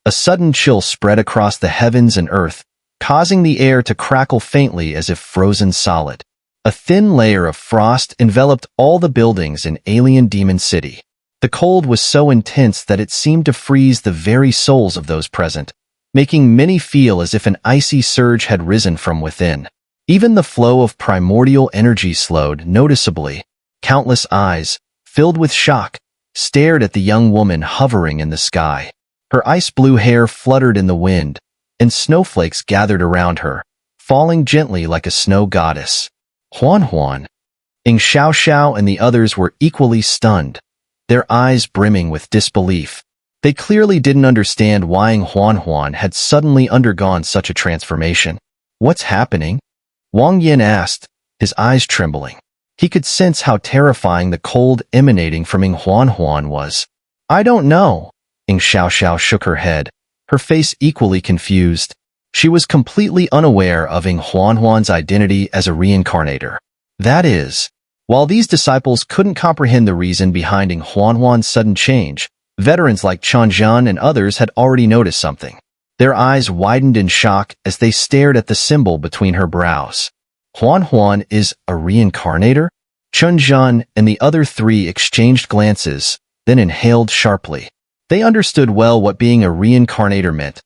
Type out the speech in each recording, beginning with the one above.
A sudden chill spread across the heavens and earth, causing the air to crackle faintly as if frozen solid. A thin layer of frost enveloped all the buildings in Alien Demon City. The cold was so intense that it seemed to freeze the very souls of those present, making many feel as if an icy surge had risen from within. Even the flow of primordial energy slowed noticeably. Countless eyes, filled with shock, stared at the young woman hovering in the sky. Her ice-blue hair fluttered in the wind, and snowflakes gathered around her, falling gently like a snow goddess. Huanhuan, EngSubs and the others were equally stunned, their eyes brimming with disbelief. They clearly didn't understand why Huanhuan had suddenly undergone such a transformation. "What's happening?" Wang Yin asked, his eyes trembling. He could sense how terrifying the cold emanating from Huanhuan was. "I don't know." EngSubs shook her head, her face equally confused. She was completely unaware of Huanhuan's identity as a reincarnator. That is, while these disciples couldn't comprehend the reason behind Huanhuan's sudden change, veterans like Changjian and others had already noticed something. Their eyes widened in shock as they stared at the symbol between her brows. "Huanhuan is a reincarnator?" Changjian and the other three exchanged glances, then inhaled sharply. They understood well what being a reincarnator meant.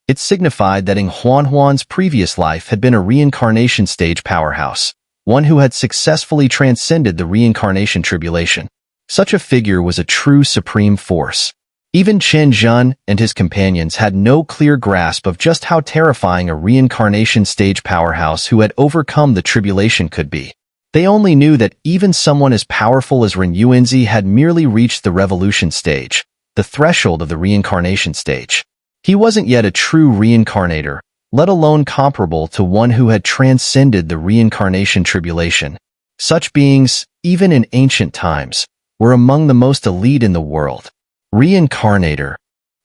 It signified that Huanhuan's previous life had been a reincarnation stage powerhouse, one who had successfully transcended the reincarnation tribulation. Such a figure was a true supreme force. Even Chen Zhan and his companions had no clear grasp of just how terrifying a reincarnation stage powerhouse who had overcome the tribulation could be. They only knew that even someone as powerful as Ren Yuanzi had merely reached the revolution stage, the threshold of the reincarnation stage. He wasn't yet a true reincarnator, let alone comparable to one who had transcended the reincarnation tribulation. Such beings, even in ancient times, were among the most elite in the world. Reincarnator.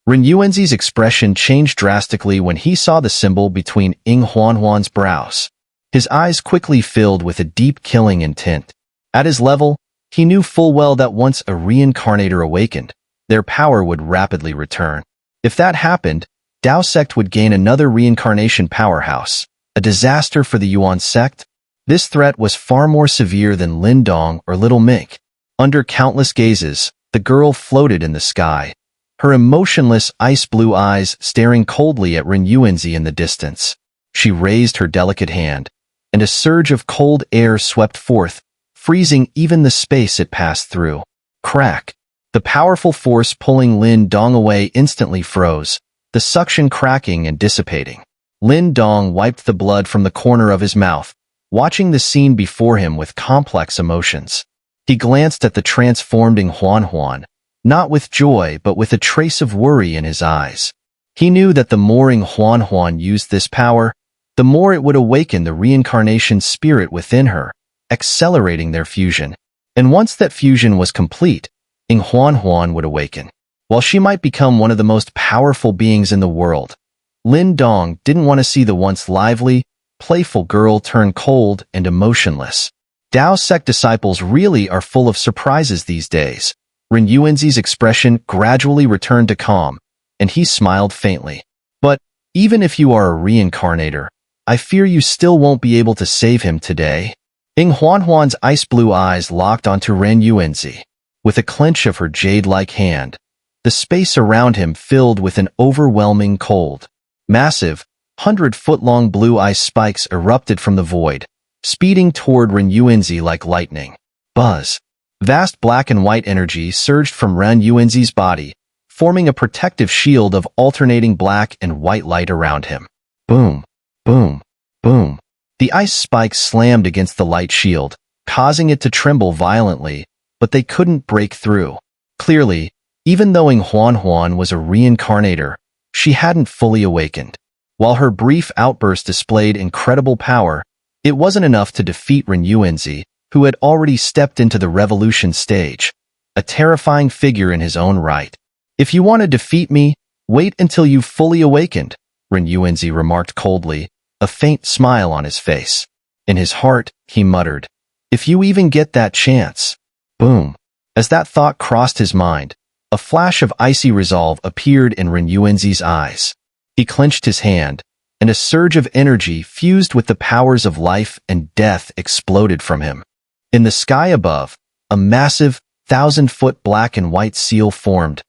Ren Yuanzi's expression changed drastically when he saw the symbol between Huanhuan's brows. His eyes quickly filled with a deep killing intent. At his level, he knew full well that once a reincarnator awakened, their power would rapidly return. If that happened, Dao Sect would gain another reincarnation powerhouse, a disaster for the Yuan Sect. This threat was far more severe than Lin Dong or little Mink. Under countless gazes, the girl floated in the sky, her emotionless ice-blue eyes staring coldly at Ren Yuanzi in the distance. She raised her delicate hand, and a surge of cold air swept forth, freezing even the space it passed through. Crack! The powerful force pulling Lin Dong away instantly froze, the suction cracking and dissipating. Lin Dong wiped the blood from the corner of his mouth, watching the scene before him with complex emotions. He glanced at the transformed Huanhuan, not with joy but with a trace of worry in his eyes. He knew that the more Huanhuan used this power, the more it would awaken the reincarnation spirit within her, accelerating their fusion. And once that fusion was complete, Huanhuan would awaken. While she might become one of the most powerful beings in the world, Lin Dong didn't want to see the once lively, playful girl turn cold and emotionless. Dao Sect disciples really are full of surprises these days. Ren Yuanzi's expression gradually returned to calm, and he smiled faintly. "But even if you are a reincarnator, I fear you still won't be able to save him today." Huanhuan's ice-blue eyes locked onto Ren Yuanzi. With a clench of her jade-like hand, the space around him filled with an overwhelming cold. Massive, 100-foot-long blue ice spikes erupted from the void, speeding toward Ren Yuanzi like lightning. Buzz. Vast black and white energy surged from Ren Yuanzi's body, forming a protective shield of alternating black and white light around him. Boom, boom, boom. The ice spikes slammed against the light shield, causing it to tremble violently, but they couldn't break through. Clearly, even though Huanhuan was a reincarnator, she hadn't fully awakened. While her brief outburst displayed incredible power, it wasn't enough to defeat Ren Yuanzi, who had already stepped into the revolution stage, a terrifying figure in his own right. "If you want to defeat me, wait until you've fully awakened," Ren Yuanzi remarked coldly, a faint smile on his face. In his heart, he muttered, "If you even get that chance." Boom. As that thought crossed his mind, A flash of icy resolve appeared in Ren Yuanzi's eyes. He clenched his hand, and a surge of energy fused with the powers of life and death exploded from him. In the sky above, a massive, 1,000-foot black and white seal formed,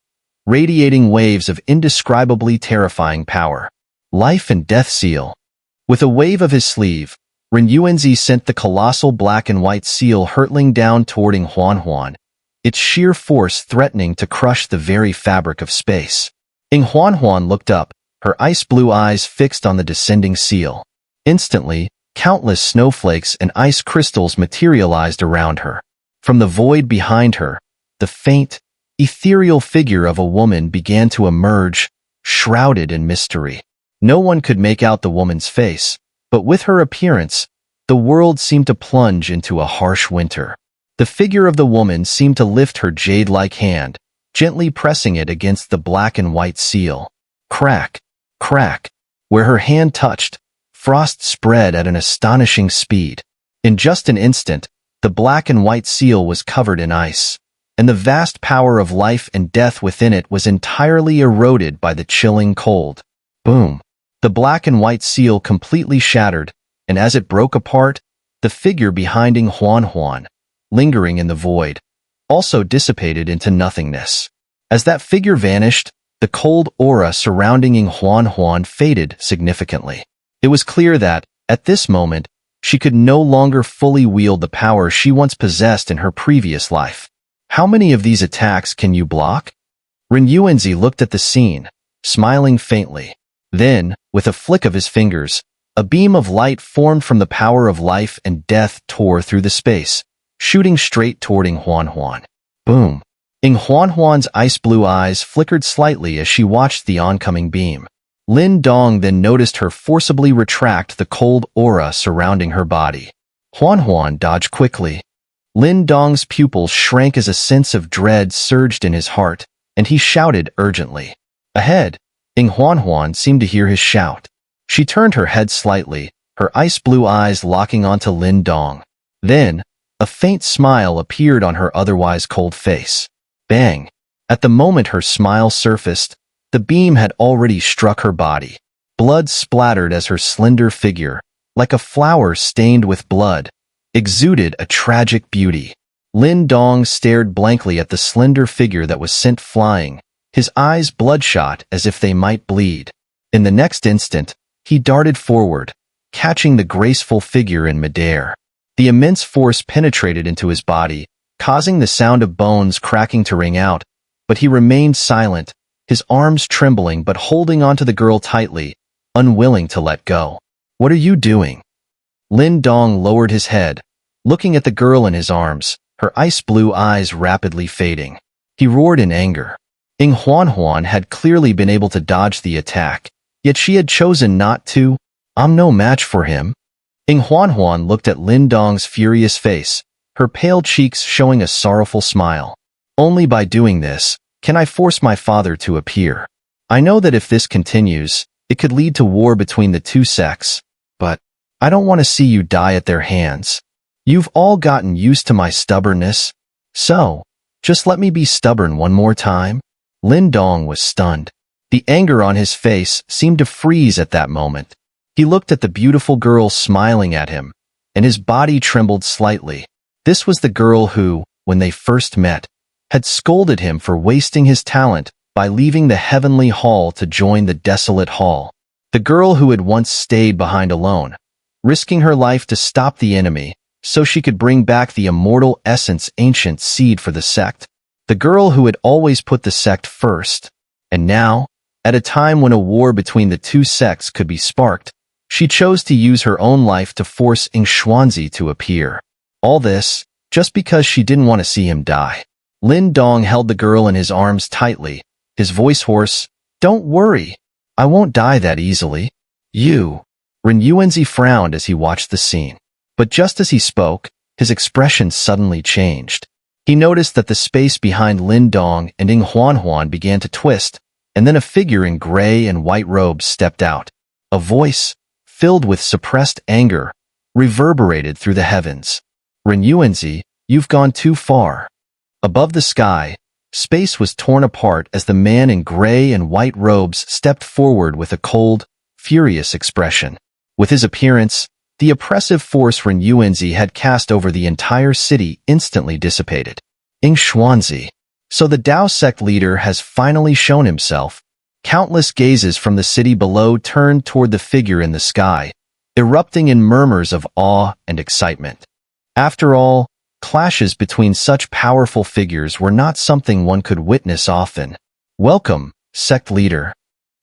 radiating waves of indescribably terrifying power. Life and death seal. With a wave of his sleeve, Ren Yuanzi sent the colossal black and white seal hurtling down toward Huanhuan, its sheer force threatening to crush the very fabric of space. Huanhuan looked up, her ice-blue eyes fixed on the descending seal. Instantly, countless snowflakes and ice crystals materialized around her. From the void behind her, the faint, ethereal figure of a woman began to emerge, shrouded in mystery. No one could make out the woman's face, but with her appearance, the world seemed to plunge into a harsh winter. The figure of the woman seemed to lift her jade-like hand, gently pressing it against the black and white seal. Crack, crack. Where her hand touched, frost spread at an astonishing speed. In just an instant, the black and white seal was covered in ice, and the vast power of life and death within it was entirely eroded by the chilling cold. Boom. The black and white seal completely shattered, and as it broke apart, the figure behind Huanhuan, lingering in the void, also dissipated into nothingness. As that figure vanished, the cold aura surrounding Huanhuan faded significantly. It was clear that, at this moment, she could no longer fully wield the power she once possessed in her previous life. How many of these attacks can you block? Ren Yuanzi looked at the scene, smiling faintly. Then, with a flick of his fingers, a beam of light formed from the power of life and death tore through the space, shooting straight toward Huanhuan. Boom. Huanhuan's ice-blue eyes flickered slightly as she watched the oncoming beam. Lin Dong then noticed her forcibly retract the cold aura surrounding her body. Huanhuan dodged quickly. Lin Dong's pupils shrank as a sense of dread surged in his heart, and he shouted urgently. Ahead, Huanhuan seemed to hear his shout. She turned her head slightly, her ice-blue eyes locking onto Lin Dong. Then, a faint smile appeared on her otherwise cold face. Bang! At the moment her smile surfaced, the beam had already struck her body. Blood splattered as her slender figure, like a flower stained with blood, exuded a tragic beauty. Lin Dong stared blankly at the slender figure that was sent flying, his eyes bloodshot as if they might bleed. In the next instant, he darted forward, catching the graceful figure in midair. The immense force penetrated into his body, causing the sound of bones cracking to ring out, but he remained silent, his arms trembling but holding onto the girl tightly, unwilling to let go. What are you doing? Lin Dong lowered his head, looking at the girl in his arms, her ice-blue eyes rapidly fading. He roared in anger. Huanhuan had clearly been able to dodge the attack, yet she had chosen not to. I'm no match for him. Huanhuan looked at Lin Dong's furious face, her pale cheeks showing a sorrowful smile. Only by doing this can I force my father to appear. I know that if this continues, it could lead to war between the two sects, but I don't want to see you die at their hands. You've all gotten used to my stubbornness, so just let me be stubborn one more time. Lin Dong was stunned. The anger on his face seemed to freeze at that moment. He looked at the beautiful girl smiling at him, and his body trembled slightly. This was the girl who, when they first met, had scolded him for wasting his talent by leaving the heavenly hall to join the desolate hall. The girl who had once stayed behind alone, risking her life to stop the enemy so she could bring back the immortal essence ancient seed for the sect. The girl who had always put the sect first, and now, at a time when a war between the two sects could be sparked, she chose to use her own life to force EngSubs to appear. All this, just because she didn't want to see him die. Lin Dong held the girl in his arms tightly, his voice hoarse. Don't worry, I won't die that easily. Ren Yuanzi frowned as he watched the scene. But just as he spoke, his expression suddenly changed. He noticed that the space behind Lin Dong and Huanhuan began to twist, and then a figure in gray and white robes stepped out. A voice, filled with suppressed anger, reverberated through the heavens. Ren Yuanzi, you've gone too far. Above the sky, Space was torn apart as the man in gray and white robes stepped forward with a cold, furious expression. With his appearance, the oppressive force Ren Yuanzi had cast over the entire city instantly dissipated. EngSubs. So the Dao sect leader has finally shown himself. Countless gazes from the city below turned toward the figure in the sky, erupting in murmurs of awe and excitement. After all, clashes between such powerful figures were not something one could witness often. Welcome, sect leader.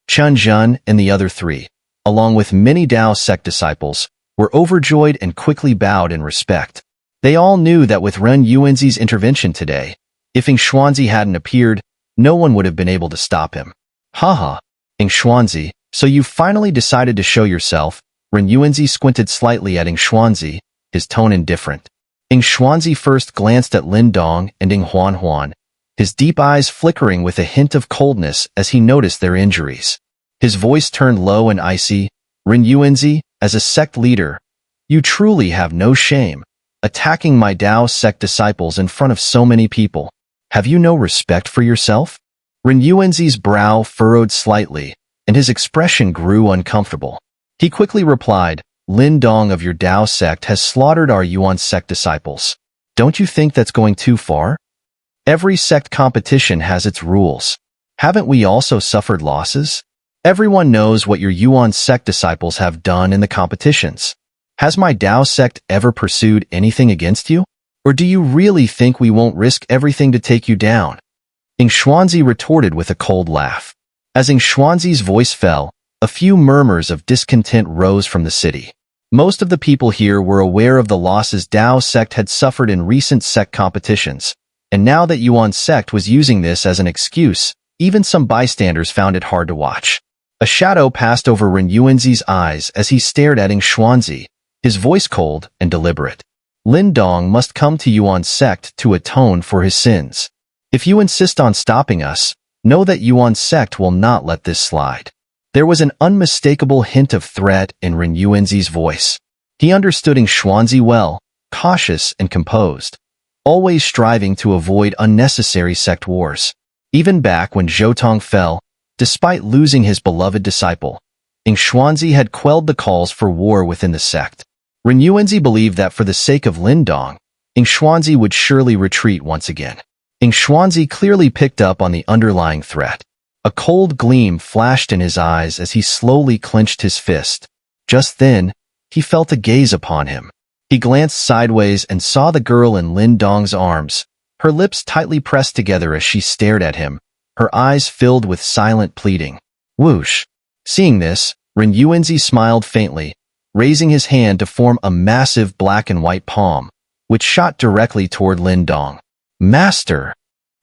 Chen Zhen and the other three, along with many Dao sect disciples, were overjoyed and quickly bowed in respect. They all knew that with Ren Yuanzi's intervention today, if EngSubs hadn't appeared, no one would have been able to stop him. Haha, EngSubs, so you finally decided to show yourself. Ren Yuanzi squinted slightly at EngSubs, his tone indifferent. EngSubs first glanced at Lin Dong and Huanhuan, his deep eyes flickering with a hint of coldness as he noticed their injuries. His voice turned low and icy. Ren Yuanzi, as a sect leader, you truly have no shame, attacking my Dao sect disciples in front of so many people. Have you no respect for yourself? Ren Yuanzi's brow furrowed slightly, and his expression grew uncomfortable. He quickly replied, Lin Dong of your Dao sect has slaughtered our Yuan sect disciples. Don't you think that's going too far? Every sect competition has its rules. Haven't we also suffered losses? Everyone knows what your Yuan sect disciples have done in the competitions. Has my Dao sect ever pursued anything against you? Or do you really think we won't risk everything to take you down? EngSubs retorted with a cold laugh. As EngSubs' voice fell, a few murmurs of discontent rose from the city. Most of the people here were aware of the losses Dao sect had suffered in recent sect competitions, and now that Yuan sect was using this as an excuse, even some bystanders found it hard to watch. A shadow passed over Ren Yuanzi's eyes as he stared at EngSubs, his voice cold and deliberate. Lin Dong must come to Yuan sect to atone for his sins. If you insist on stopping us, know that Yuan sect will not let this slide. There was an unmistakable hint of threat in Ren Yuanzi's voice. He understood EngSubs well, cautious and composed, always striving to avoid unnecessary sect wars. Even back when Zhoutong fell, despite losing his beloved disciple, EngSubs had quelled the calls for war within the sect. Ren Yuanzi believed that for the sake of Lin Dong, EngSubs would surely retreat once again. EngSubs clearly picked up on the underlying threat. A cold gleam flashed in his eyes as he slowly clenched his fist. Just then, he felt a gaze upon him. He glanced sideways and saw the girl in Lin Dong's arms, her lips tightly pressed together as she stared at him, her eyes filled with silent pleading. Whoosh! Seeing this, Ren Yuanzi smiled faintly, raising his hand to form a massive black and white palm, which shot directly toward Lin Dong. Master!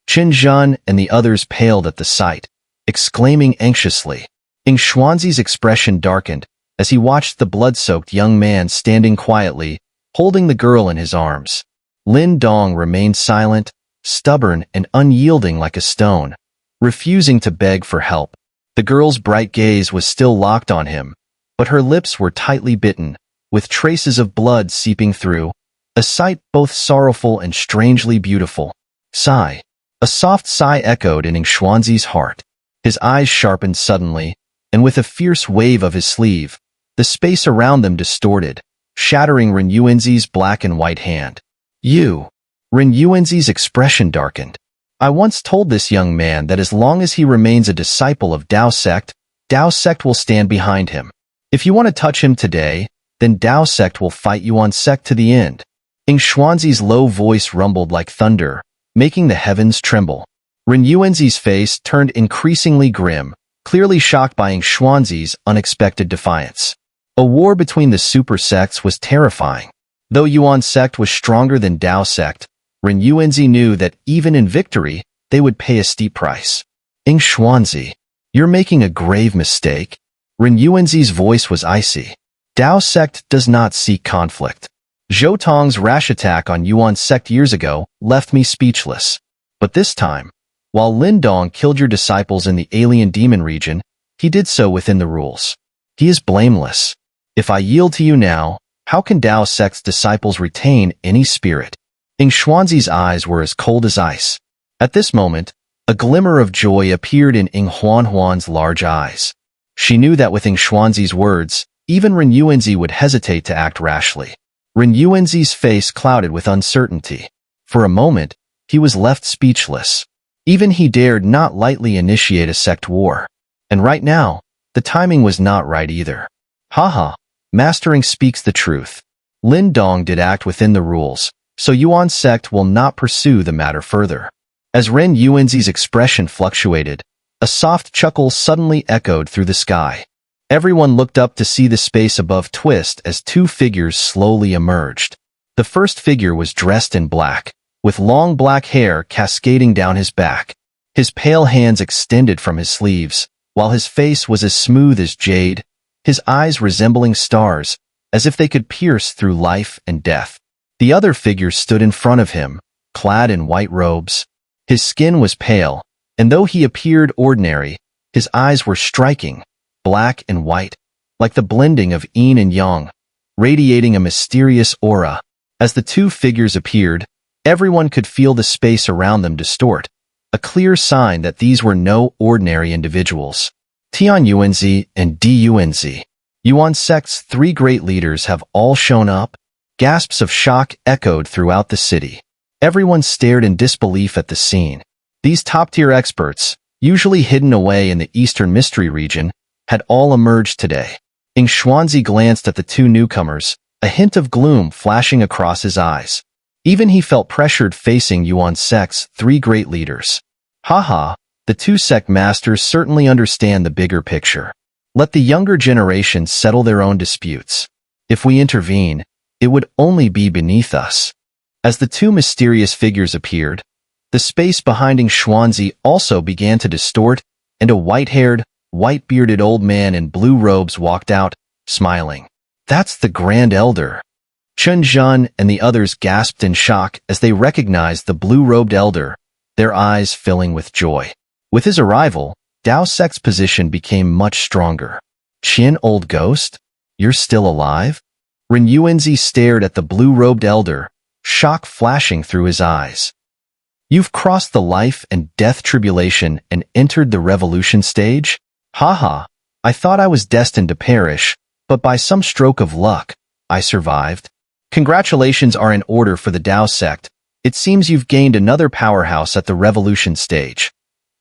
Chen Zhen and the others paled at the sight, exclaiming anxiously. EngSubs' expression darkened as he watched the blood-soaked young man standing quietly, holding the girl in his arms. Lin Dong remained silent, stubborn and unyielding like a stone, refusing to beg for help. The girl's bright gaze was still locked on him, but her lips were tightly bitten, with traces of blood seeping through, a sight both sorrowful and strangely beautiful. Sigh. A soft sigh echoed in EngSubs' heart. His eyes sharpened suddenly, and with a fierce wave of his sleeve, the space around them distorted, shattering Ren Yuanzi's black and white hand. You! Ren Yuanzi's expression darkened. I once told this young man that as long as he remains a disciple of Dao sect will stand behind him. If you want to touch him today, then Dao sect will fight Yuan sect to the end. EngSubs' low voice rumbled like thunder, making the heavens tremble. Ren Yuanzi's face turned increasingly grim, clearly shocked by EngSubs' unexpected defiance. A war between the super sects was terrifying. Though Yuan sect was stronger than Dao sect, Ren Yuanzi knew that even in victory, they would pay a steep price. EngSubs, you're making a grave mistake. Ren Yuanzi's voice was icy. Dao sect does not seek conflict. Zhoutong's rash attack on Yuan sect years ago left me speechless. But this time, while Lin Dong killed your disciples in the alien demon region, he did so within the rules. He is blameless. If I yield to you now, how can Dao sect's disciples retain any spirit? EngSubs' eyes were as cold as ice. At this moment, A glimmer of joy appeared in Huanhuan's large eyes. She knew that with Xuanzi's words, even Ren Yuanzi would hesitate to act rashly. Ren Yuanzi's face clouded with uncertainty. For a moment, he was left speechless. Even he dared not lightly initiate a sect war. And right now, the timing was not right either. Haha, mastering speaks the truth. Lin Dong did act within the rules, so Yuan sect will not pursue the matter further. As Ren Yuanzi's expression fluctuated, a soft chuckle suddenly echoed through the sky. Everyone looked up to see the space above twist as two figures slowly emerged. The first figure was dressed in black, with long black hair cascading down his back. His pale hands extended from his sleeves, while his face was as smooth as jade, his eyes resembling stars, as if they could pierce through life and death. The other figure stood in front of him, clad in white robes. His skin was pale, and though he appeared ordinary, his eyes were striking, black and white, like the blending of yin and yang, radiating a mysterious aura. As the two figures appeared, everyone could feel the space around them distort, a clear sign that these were no ordinary individuals. Tian Yuanzi and Di Yuanzi. Yuan sect's three great leaders have all shown up. Gasps of shock echoed throughout the city. Everyone stared in disbelief at the scene. These top-tier experts, usually hidden away in the Eastern Mystery region, had all emerged today. Xuanzi glanced at the two newcomers, a hint of gloom flashing across his eyes. Even he felt pressured facing Yuan sect's three great leaders. Haha, the two sect masters certainly understand the bigger picture. Let the younger generation settle their own disputes. If we intervene, it would only be beneath us. As the two mysterious figures appeared, the space behind Xuanzi also began to distort, and a white-haired, white-bearded old man in blue robes walked out, smiling. That's the Grand Elder. Chen Zhan and the others gasped in shock as they recognized the blue-robed elder, their eyes filling with joy. With his arrival, Dao Sect's position became much stronger. Qin, old ghost? You're still alive? Ren Yuanzi stared at the blue-robed elder, shock flashing through his eyes. You've crossed the life and death tribulation and entered the revolution stage? Haha, I thought I was destined to perish, but by some stroke of luck, I survived. Congratulations are in order for the Dao sect. It seems you've gained another powerhouse at the revolution stage.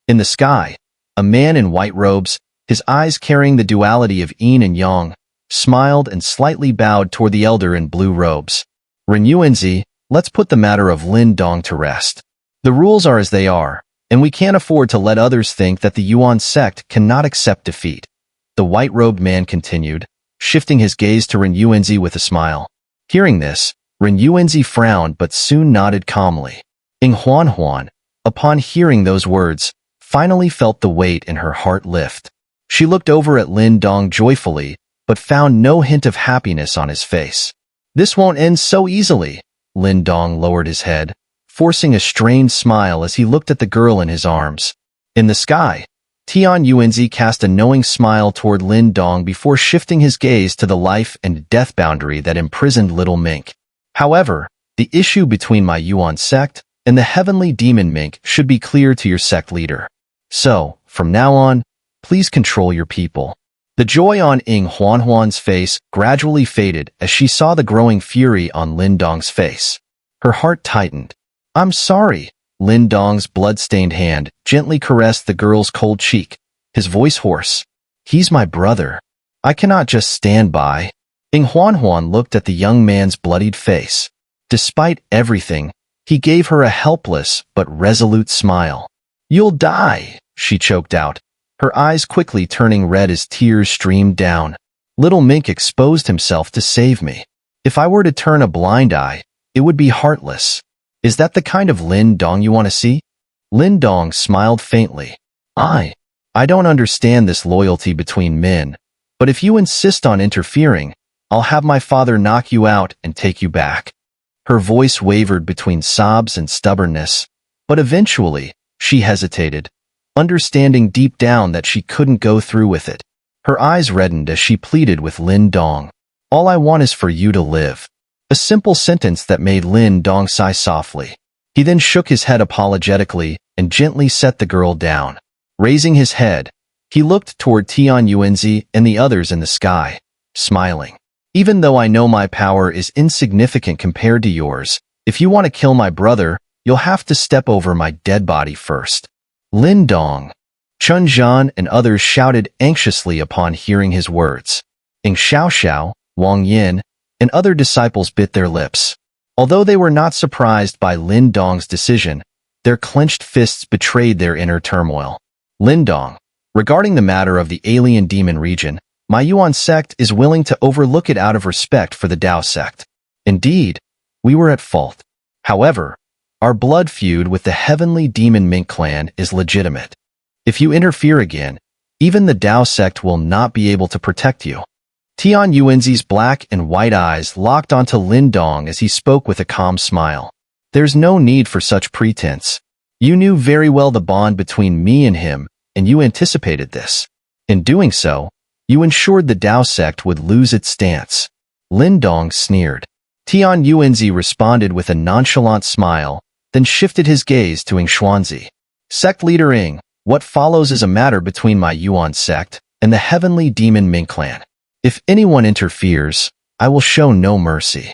In the sky, a man in white robes, his eyes carrying the duality of yin and yang, smiled and slightly bowed toward the elder in blue robes. Ren Yuanzi, let's put the matter of Lin Dong to rest. The rules are as they are, and we can't afford to let others think that the Yuan sect cannot accept defeat. The white-robed man continued, shifting his gaze to Ren Yuanzi with a smile. Hearing this, Ren Yuanzi frowned but soon nodded calmly. Huanhuan, upon hearing those words, finally felt the weight in her heart lift. She looked over at Lin Dong joyfully, but found no hint of happiness on his face. This won't end so easily. Lin Dong lowered his head, forcing a strained smile as he looked at the girl in his arms. In the sky, Tian Yuanzi cast a knowing smile toward Lin Dong before shifting his gaze to the life and death boundary that imprisoned little Mink. However, the issue between my Yuan sect and the heavenly demon Mink should be clear to your sect leader. So, from now on, please control your people. The joy on Huanhuan's face gradually faded as she saw the growing fury on Lin Dong's face. Her heart tightened. I'm sorry. Lin Dong's blood-stained hand gently caressed the girl's cold cheek, his voice hoarse. He's my brother. I cannot just stand by. Huanhuan looked at the young man's bloodied face. Despite everything, he gave her a helpless but resolute smile. You'll die, she choked out, her eyes quickly turning red as tears streamed down. Little Mink exposed himself to save me. If I were to turn a blind eye, it would be heartless. Is that the kind of Lin Dong you want to see? Lin Dong smiled faintly. I don't understand this loyalty between men, but if you insist on interfering, I'll have my father knock you out and take you back. Her voice wavered between sobs and stubbornness, but eventually, she hesitated, understanding deep down that she couldn't go through with it. Her eyes reddened as she pleaded with Lin Dong. All I want is for you to live. A simple sentence that made Lin Dong sigh softly. He then shook his head apologetically and gently set the girl down. Raising his head, he looked toward Tianyuanzi and the others in the sky, smiling. Even though I know my power is insignificant compared to yours, if you want to kill my brother, you'll have to step over my dead body first. Lin Dong, Chun Zhan and others shouted anxiously upon hearing his words. EngShao, Wang Yin, and other disciples bit their lips. Although they were not surprised by Lin Dong's decision, their clenched fists betrayed their inner turmoil. Lin Dong, regarding the matter of the alien demon region, my Yuan sect is willing to overlook it out of respect for the Dao sect. Indeed, we were at fault. However, our blood feud with the heavenly demon Mink clan is legitimate. If you interfere again, even the Dao sect will not be able to protect you. Tianyuanzi's black and white eyes locked onto Lin Dong as he spoke with a calm smile. There's no need for such pretense. You knew very well the bond between me and him, and you anticipated this. In doing so, you ensured the Dao sect would lose its stance. Lin Dong sneered. Tianyuanzi responded with a nonchalant smile, then shifted his gaze to EngShuanzi. Sect leader Ying, what follows is a matter between my Yuan sect and the heavenly demon Mink clan. If anyone interferes, I will show no mercy.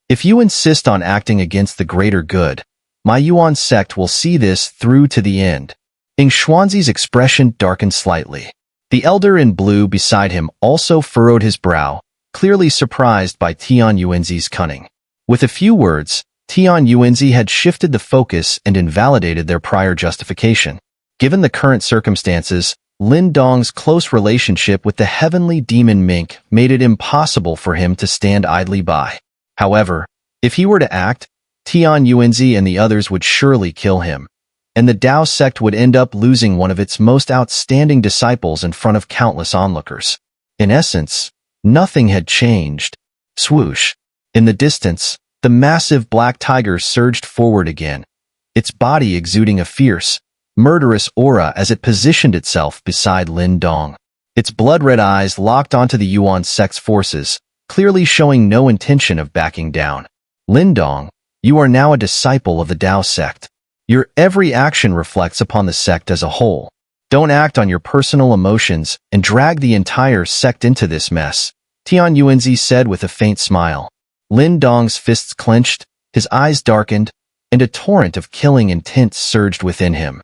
If you insist on acting against the greater good, my Yuan sect will see this through to the end. EngShuanzi's expression darkened slightly. The elder in blue beside him also furrowed his brow, clearly surprised by Tianyuanzi's cunning. With a few words, Tianyuanzi had shifted the focus and invalidated their prior justification. Given the current circumstances, Lin Dong's close relationship with the heavenly demon Mink made it impossible for him to stand idly by. However, if he were to act, Tianyuanzi and the others would surely kill him, and the Dao sect would end up losing one of its most outstanding disciples in front of countless onlookers. In essence, nothing had changed. Swoosh. In the distance, the massive black tiger surged forward again, its body exuding a fierce, murderous aura as it positioned itself beside Lin Dong. Its blood-red eyes locked onto the Yuan sect's forces, clearly showing no intention of backing down. Lin Dong, you are now a disciple of the Dao sect. Your every action reflects upon the sect as a whole. Don't act on your personal emotions and drag the entire sect into this mess, Tianyuanzi said with a faint smile. Lin Dong's fists clenched, his eyes darkened, and a torrent of killing intent surged within him.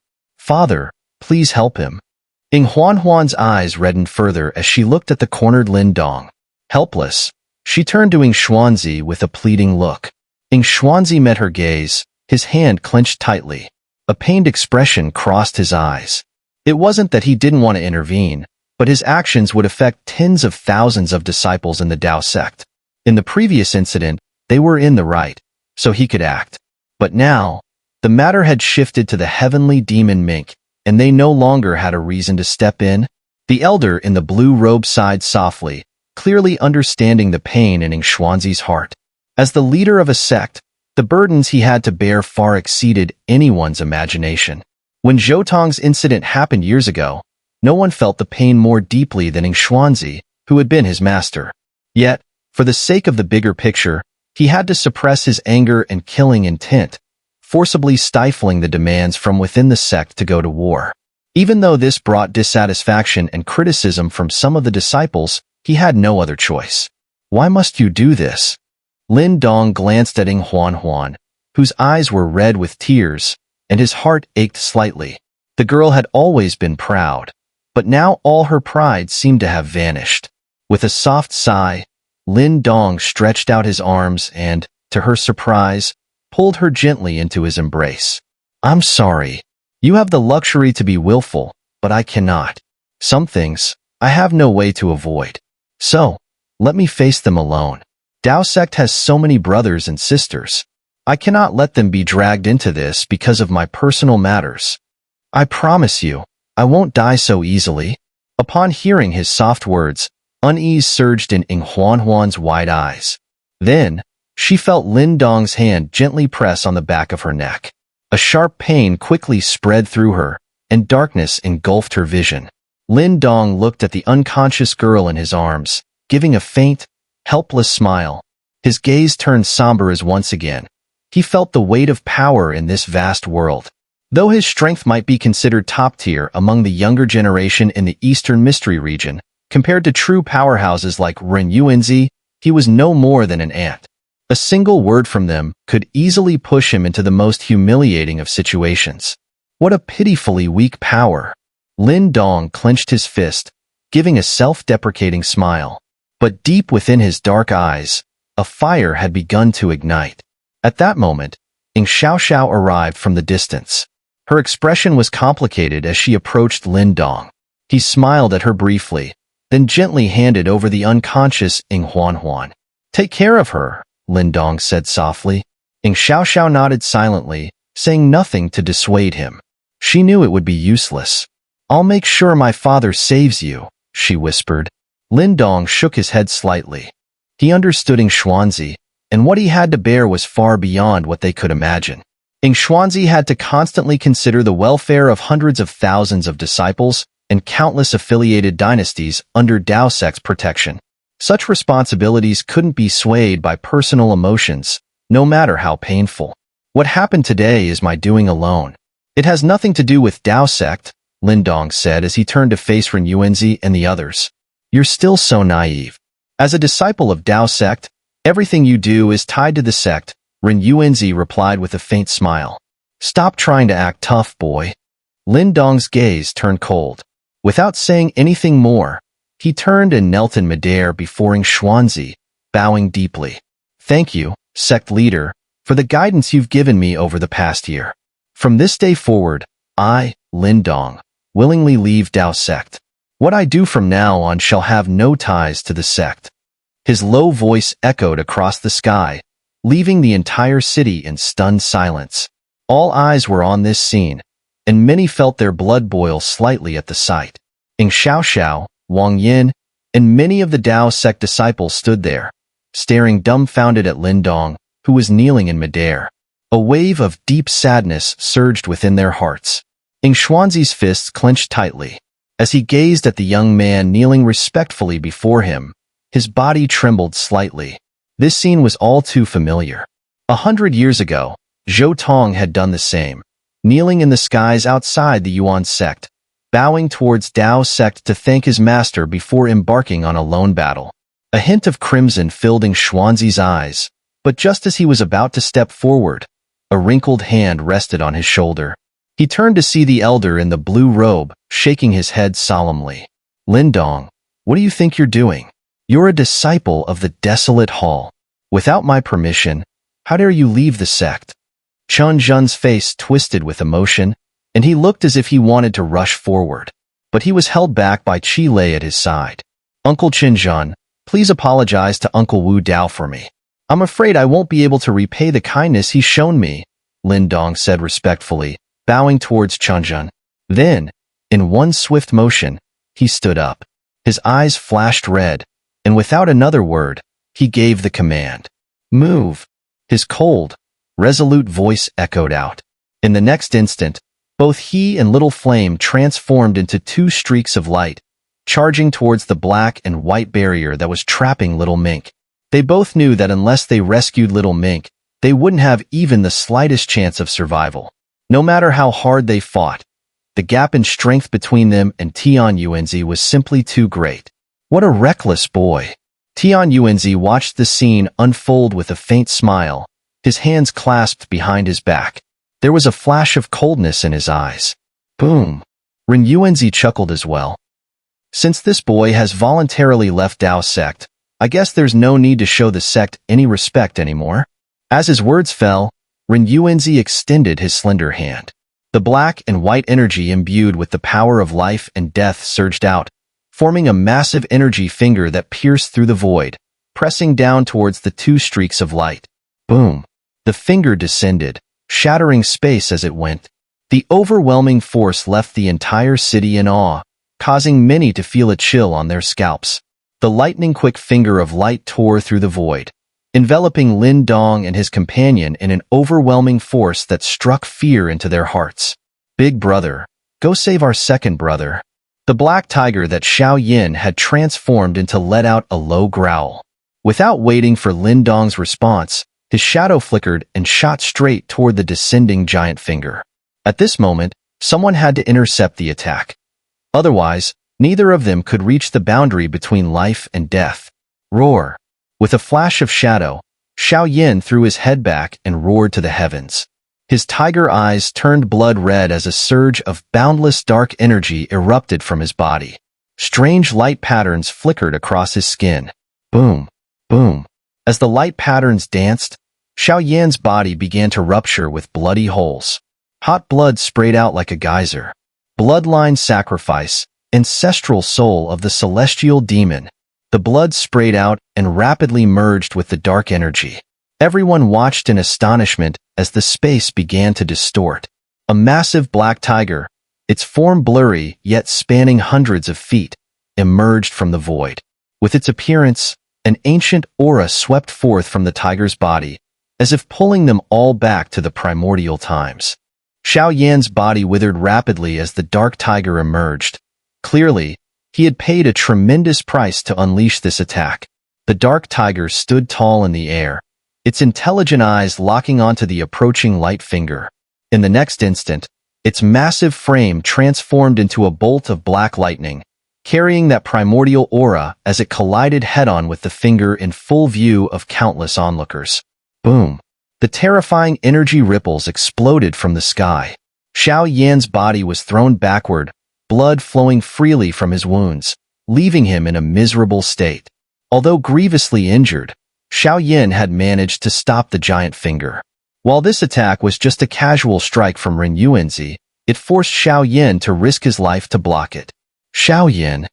Father, please help him. Huanhuan's eyes reddened further as she looked at the cornered Lin Dong. Helpless, she turned to EngShuanzi with a pleading look. EngShuanzi met her gaze, his hand clenched tightly. A pained expression crossed his eyes. It wasn't that he didn't want to intervene, but his actions would affect tens of thousands of disciples in the Dao sect. In the previous incident, they were in the right, so he could act. But now, the matter had shifted to the heavenly demon Mink, and they no longer had a reason to step in. The elder in the blue robe sighed softly, clearly understanding the pain in EngShuanzi's heart. As the leader of a sect, the burdens he had to bear far exceeded anyone's imagination. When Zhoutong's incident happened years ago, no one felt the pain more deeply than EngShuanzi, who had been his master. Yet, for the sake of the bigger picture, he had to suppress his anger and killing intent, forcibly stifling the demands from within the sect to go to war. Even though this brought dissatisfaction and criticism from some of the disciples, he had no other choice. Why must you do this? Lin Dong glanced at Huanhuan, whose eyes were red with tears, and his heart ached slightly. The girl had always been proud, but now all her pride seemed to have vanished. With a soft sigh, Lin Dong stretched out his arms and, to her surprise, pulled her gently into his embrace. I'm sorry. You have the luxury to be willful, but I cannot. Some things, I have no way to avoid. So, let me face them alone. Dao sect has so many brothers and sisters. I cannot let them be dragged into this because of my personal matters. I promise you, I won't die so easily. Upon hearing his soft words, unease surged in Huanhuan's wide eyes. Then, she felt Lin Dong's hand gently press on the back of her neck. A sharp pain quickly spread through her, and darkness engulfed her vision. Lin Dong looked at the unconscious girl in his arms, giving a faint, helpless smile. His gaze turned somber as once again, He felt the weight of power in this vast world. Though his strength might be considered top-tier among the younger generation in the Eastern Mystery region, compared to true powerhouses like Yuan, he was no more than an ant. A single word from them could easily push him into the most humiliating of situations. What a pitifully weak power. Lin Dong clenched his fist, giving a self-deprecating smile. But deep within his dark eyes, a fire had begun to ignite. At that moment, EngSubs arrived from the distance. Her expression was complicated as she approached Lin Dong. He smiled at her briefly, then gently handed over the unconscious Huanhuan. "Take care of her," Lin Dong said softly. EngSubs nodded silently, saying nothing to dissuade him. She knew it would be useless. "I'll make sure my father saves you," she whispered. Lin Dong shook his head slightly. He understood EngSubs, and what he had to bear was far beyond what they could imagine. EngSubs had to constantly consider the welfare of hundreds of thousands of disciples and countless affiliated dynasties under Dao Sect's protection. Such responsibilities couldn't be swayed by personal emotions, no matter how painful. "What happened today is my doing alone. It has nothing to do with Dao Sect," Lin Dong said as he turned to face Yuan and the others. "You're still so naive. As a disciple of Dao Sect, everything you do is tied to the sect," Yuan replied with a faint smile. "Stop trying to act tough, boy." Lin Dong's gaze turned cold. Without saying anything more, he turned and knelt in midair before EngSubs, bowing deeply. "Thank you, sect leader, for the guidance you've given me over the past year. From this day forward, I, Lin Dong, willingly leave Dao Sect. What I do from now on shall have no ties to the sect." His low voice echoed across the sky, leaving the entire city in stunned silence. All eyes were on this scene, and many felt their blood boil slightly at the sight. EngSubs, Wang Yin, and many of the Dao Sect disciples stood there, staring dumbfounded at Lin Dong, who was kneeling in midair. A wave of deep sadness surged within their hearts. EngSubs' fists clenched tightly. As he gazed at the young man kneeling respectfully before him, his body trembled slightly. This scene was all too familiar. 100 years ago, Zhou Tong had done the same, kneeling in the skies outside the Yuan sect, bowing towards Dao Sect to thank his master before embarking on a lone battle. A hint of crimson filled EngSubs' eyes, but just as he was about to step forward, a wrinkled hand rested on his shoulder. He turned to see the elder in the blue robe, shaking his head solemnly. "Lin Dong, what do you think you're doing? You're a disciple of the Desolate Hall. Without my permission, how dare you leave the sect?" Chun Jun's face twisted with emotion, and he looked as if he wanted to rush forward. But he was held back by Qi Lei at his side. "Uncle Jun, please apologize to Uncle Wu Dao for me. I'm afraid I won't be able to repay the kindness he's shown me," Lin Dong said respectfully, bowing towards Chun Jun. Then, in one swift motion, he stood up. His eyes flashed red, and without another word, he gave the command. "Move." His cold, resolute voice echoed out. In the next instant, both he and Little Flame transformed into two streaks of light, charging towards the black and white barrier that was trapping Little Mink. They both knew that unless they rescued Little Mink, they wouldn't have even the slightest chance of survival. No matter how hard they fought, the gap in strength between them and Yuan was simply too great. What a reckless boy. Yuan watched the scene unfold with a faint smile, his hands clasped behind his back. There was a flash of coldness in his eyes. Boom. Yuan chuckled as well. "Since this boy has voluntarily left Dao Sect, I guess there's no need to show the sect any respect anymore." As his words fell, Yuan extended his slender hand. The black and white energy imbued with the power of life and death surged out, forming a massive energy finger that pierced through the void, pressing down towards the two streaks of light. Boom. The finger descended, shattering space as it went. The overwhelming force left the entire city in awe, causing many to feel a chill on their scalps. The lightning-quick finger of light tore through the void, enveloping Lin Dong and his companion in an overwhelming force that struck fear into their hearts. "Big brother, go save our second brother." The black tiger that Xiao Yin had transformed into let out a low growl. Without waiting for Lin Dong's response, His shadow flickered and shot straight toward the descending giant finger. At this moment, someone had to intercept the attack. Otherwise, neither of them could reach the boundary between life and death. Roar! With a flash of shadow, Xiao Yin threw his head back and roared to the heavens. His tiger eyes turned blood red as a surge of boundless dark energy erupted from his body. Strange light patterns flickered across his skin. Boom! Boom! As the light patterns danced, Xiao Yan's body began to rupture with bloody holes. Hot blood sprayed out like a geyser. Bloodline sacrifice, ancestral soul of the celestial demon. The blood sprayed out and rapidly merged with the dark energy. Everyone watched in astonishment as the space began to distort. A massive black tiger, its form blurry yet spanning hundreds of feet, emerged from the void. With its appearance, an ancient aura swept forth from the tiger's body, as if pulling them all back to the primordial times. Xiao Yan's body withered rapidly as the dark tiger emerged. Clearly, he had paid a tremendous price to unleash this attack. The dark tiger stood tall in the air, its intelligent eyes locking onto the approaching light finger. In the next instant, its massive frame transformed into a bolt of black lightning, carrying that primordial aura as it collided head-on with the finger in full view of countless onlookers. Boom! The terrifying energy ripples exploded from the sky. Xiao Yan's body was thrown backward, blood flowing freely from his wounds, leaving him in a miserable state. Although grievously injured, Xiao Yan had managed to stop the giant finger. While this attack was just a casual strike from Ren Yuanzi, it forced Xiao Yan to risk his life to block it. Xiao Yan.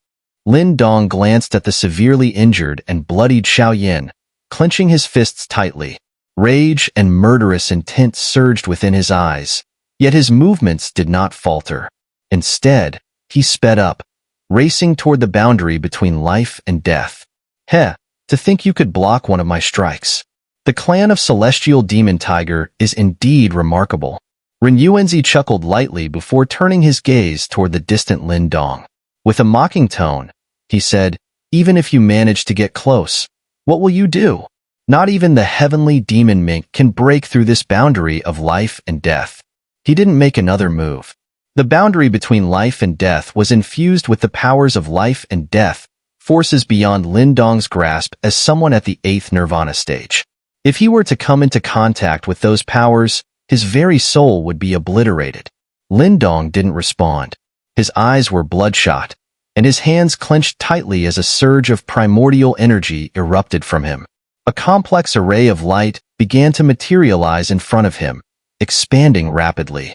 Lin Dong glanced at the severely injured and bloodied Xiao Yan, clenching his fists tightly. Rage and murderous intent surged within his eyes, yet his movements did not falter. Instead, he sped up, racing toward the boundary between life and death. Heh, to think you could block one of my strikes. The clan of Celestial Demon Tiger is indeed remarkable. Ren Yuanzi chuckled lightly before turning his gaze toward the distant Lin Dong. With a mocking tone, he said, "Even if you manage to get close, what will you do? Not even the heavenly demon Mink can break through this boundary of life and death." He didn't make another move. The boundary between life and death was infused with the powers of life and death, forces beyond Lin Dong's grasp as someone at the 8th Nirvana stage. If he were to come into contact with those powers, his very soul would be obliterated. Lin Dong didn't respond. His eyes were bloodshot, and his hands clenched tightly as a surge of primordial energy erupted from him. A complex array of light began to materialize in front of him, expanding rapidly.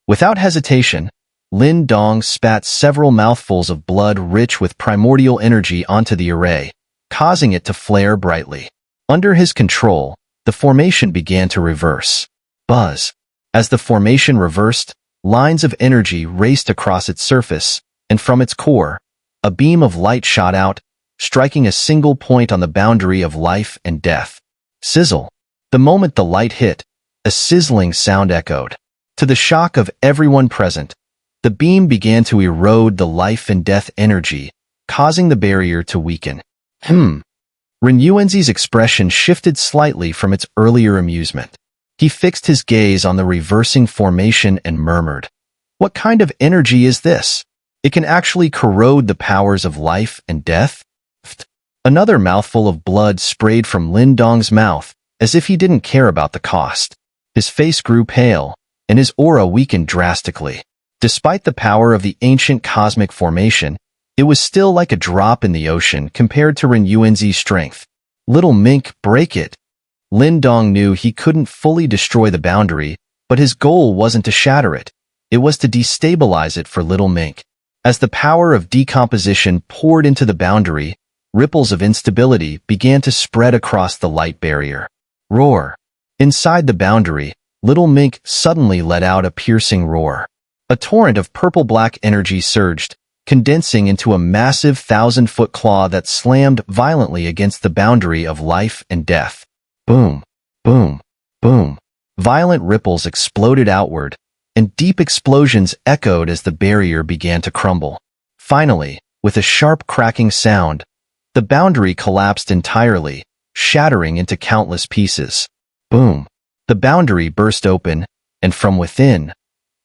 Without hesitation, Lin Dong spat several mouthfuls of blood rich with primordial energy onto the array, causing it to flare brightly. Under his control, the formation began to reverse. Buzz. As the formation reversed, lines of energy raced across its surface, and from its core, a beam of light shot out, striking a single point on the boundary of life and death. Sizzle. The moment the light hit, a sizzling sound echoed. To the shock of everyone present, the beam began to erode the life and death energy, causing the barrier to weaken. Ren Yuanzi's expression shifted slightly from its earlier amusement. He fixed his gaze on the reversing formation and murmured, "What kind of energy is this? It can actually corrode the powers of life and death?" Another mouthful of blood sprayed from Lin Dong's mouth, as if he didn't care about the cost. His face grew pale, and his aura weakened drastically. Despite the power of the ancient cosmic formation, it was still like a drop in the ocean compared to Ren Yuanzi's strength. "Little Mink, break it." Lin Dong knew he couldn't fully destroy the boundary, but his goal wasn't to shatter it. It was to destabilize it for Little Mink. As the power of decomposition poured into the boundary, ripples of instability began to spread across the light barrier. Roar. Inside the boundary, Little Mink suddenly let out a piercing roar. A torrent of purple-black energy surged, condensing into a massive 1,000-foot claw that slammed violently against the boundary of life and death. Boom, boom, boom. Violent ripples exploded outward, and deep explosions echoed as the barrier began to crumble. Finally, with a sharp cracking sound, the boundary collapsed entirely, shattering into countless pieces. Boom! The boundary burst open, and from within,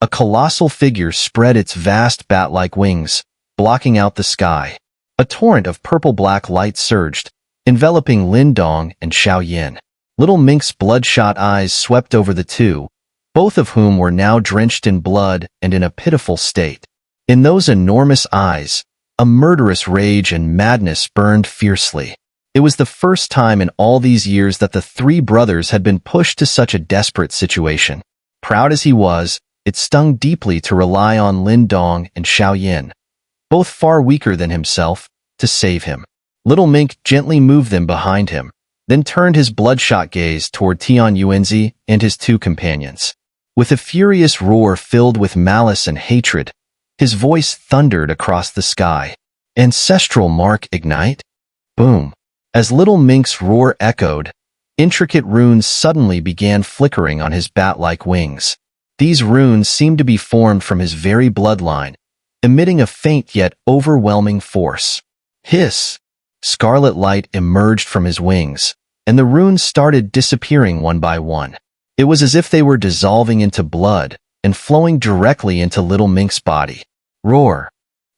a colossal figure spread its vast bat-like wings, blocking out the sky. A torrent of purple-black light surged, enveloping Lin Dong and Yin. Little Mink's bloodshot eyes swept over the two, both of whom were now drenched in blood and in a pitiful state. In those enormous eyes, a murderous rage and madness burned fiercely. It was the first time in all these years that the three brothers had been pushed to such a desperate situation. Proud as he was, it stung deeply to rely on Lin Dong and Yin, both far weaker than himself, to save him. Little Mink gently moved them behind him, then turned his bloodshot gaze toward Tianyuanzi and his two companions. With a furious roar filled with malice and hatred, his voice thundered across the sky. Ancestral mark ignite? Boom! As Little Mink's roar echoed, intricate runes suddenly began flickering on his bat-like wings. These runes seemed to be formed from his very bloodline, emitting a faint yet overwhelming force. Hiss! Scarlet light emerged from his wings, and the runes started disappearing one by one. It was as if they were dissolving into blood and flowing directly into Little Mink's body. Roar!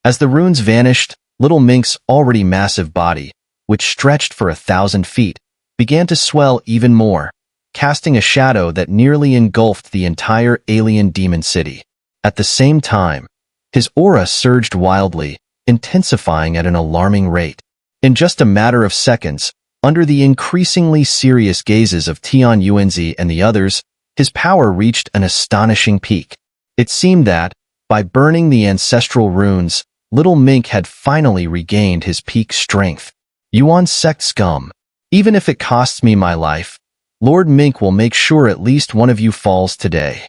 As the runes vanished, Little Mink's already massive body, which stretched for 1,000 feet, began to swell even more, casting a shadow that nearly engulfed the entire alien demon city. At the same time, his aura surged wildly, intensifying at an alarming rate. In just a matter of seconds, under the increasingly serious gazes of Tianyuanzi and the others, his power reached an astonishing peak. It seemed that, by burning the ancestral runes, Little Mink had finally regained his peak strength. Yuan Sect scum. Even if it costs me my life, Lord Mink will make sure at least one of you falls today.